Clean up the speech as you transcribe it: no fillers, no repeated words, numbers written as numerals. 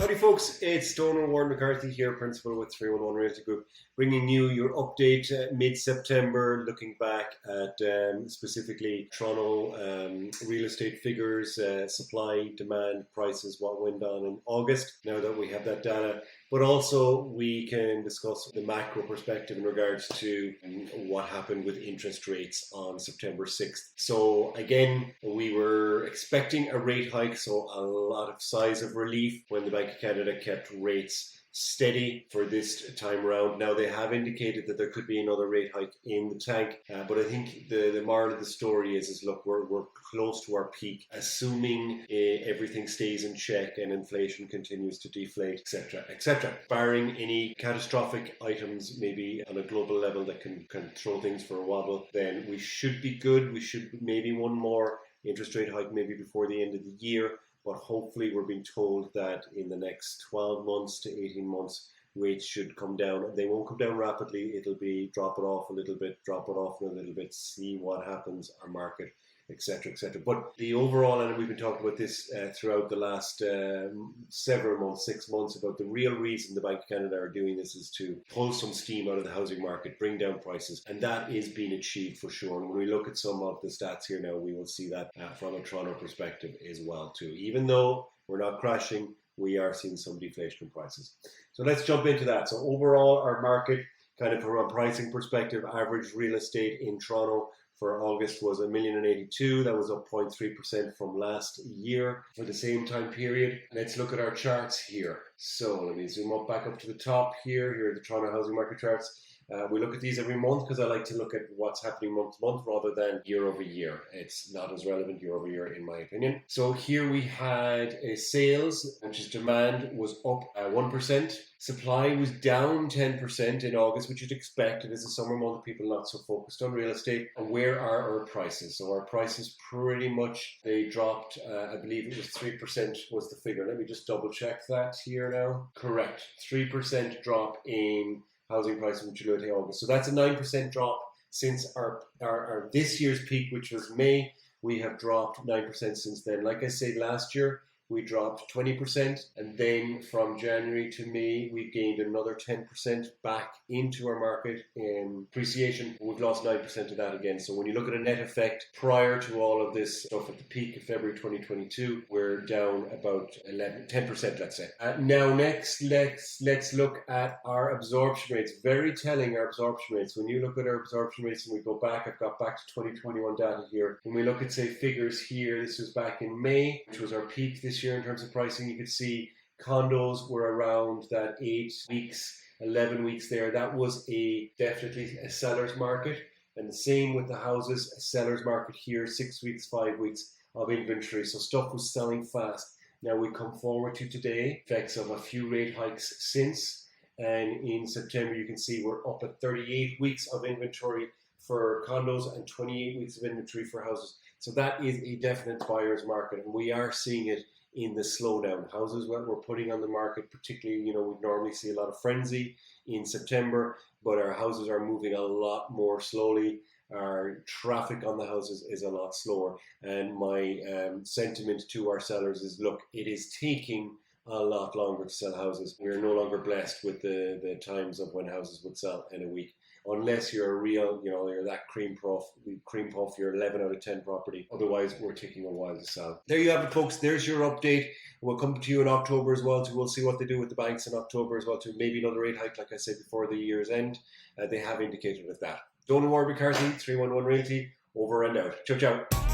Howdy folks, it's Donal Warren McCarthy here, Principal with 311 Realty Group, bringing you your update mid-September, looking back at specifically Toronto real estate figures, supply, demand, prices, what went on in August, now that we have that data. But also we can discuss the macro perspective in regards to what happened with interest rates on September 6th. So again, we were expecting a rate hike, so a lot of sighs of relief when the Bank of Canada kept rates steady for this time around. Now they have indicated that there could be another rate hike in the tank, but I think the moral of the story is look, we're close to our peak, assuming everything stays in check and inflation continues to deflate, etc., etc. Barring any catastrophic items, maybe on a global level that can throw things for a wobble, then we should be good. We should maybe one more interest rate hike maybe before the end of the year. But hopefully we're being told that in the next 12 months to 18 months, rates should come down. They won't come down rapidly. It'll be drop it off a little bit, see what happens, our market, etc., etc. But the overall, and we've been talking about this throughout the last several months, 6 months, about the real reason the Bank of Canada are doing this is to pull some steam out of the housing market, bring down prices, and that is being achieved for sure. And when we look at some of the stats here now, we will see that from a Toronto perspective as well too. Even though we're not crashing, we are seeing some deflation in prices. So let's jump into that. So overall, our market, kind of from a pricing perspective, average real estate in Toronto for August was $1,082,000. That was up 0.3% from last year for the same time period. Let's look at our charts here. So let me zoom back up to the top here. Here are the Toronto housing market charts. We look at these every month because I like to look at what's happening month to month rather than year over year. It's not as relevant year over year in my opinion. So here we had a sales, which is demand, was up 1%. Supply was down 10% in August, which you'd expect. It is a summer month, people not so focused on real estate. And where are our prices? So our prices pretty much, they dropped, I believe it was 3% was the figure. Let me just double check that here now. Correct, 3% drop in housing prices from July to August. So that's a 9% drop since our this year's peak, which was May. We have dropped 9% since then. Like I said, last year, we dropped 20%, and then from January to May, we gained another 10% back into our market in appreciation. We've lost 9% of that again. So when you look at a net effect prior to all of this stuff at the peak of February 2022, we're down about 10%, let's say. Now next, let's look at our absorption rates. Very telling, our absorption rates. When you look at our absorption rates, and we go back, I've got back to 2021 data here. When we look at, say, figures here, this was back in May, which was our peak this year in terms of pricing. You could see condos were around that 8 weeks, 11 weeks there. That was definitely a seller's market. And the same with the houses, a seller's market here, 6 weeks, 5 weeks of inventory. So stuff was selling fast. Now we come forward to today, effects of a few rate hikes since. And in September, you can see we're up at 38 weeks of inventory for condos and 28 weeks of inventory for houses. So that is a definite buyer's market. And we are seeing it in the slowdown. Houses what we're putting on the market, particularly, we normally see a lot of frenzy in September, but our houses are moving a lot more slowly. Our traffic on the houses is a lot slower. And my sentiment to our sellers is, look, it is taking a lot longer to sell houses. We're no longer blessed with the times of when houses would sell in a week. Unless you're a real, you're that cream puff, you're 11 out of 10 property. Otherwise, we're taking a while to sell. There you have it, folks. There's your update. We'll come to you in October as well. We'll see what they do with the banks in October as well. To maybe another rate hike, like I said, before the year's end. They have indicated of that. Donal Warren McCarthy, 311 Realty, over and out. Ciao, ciao.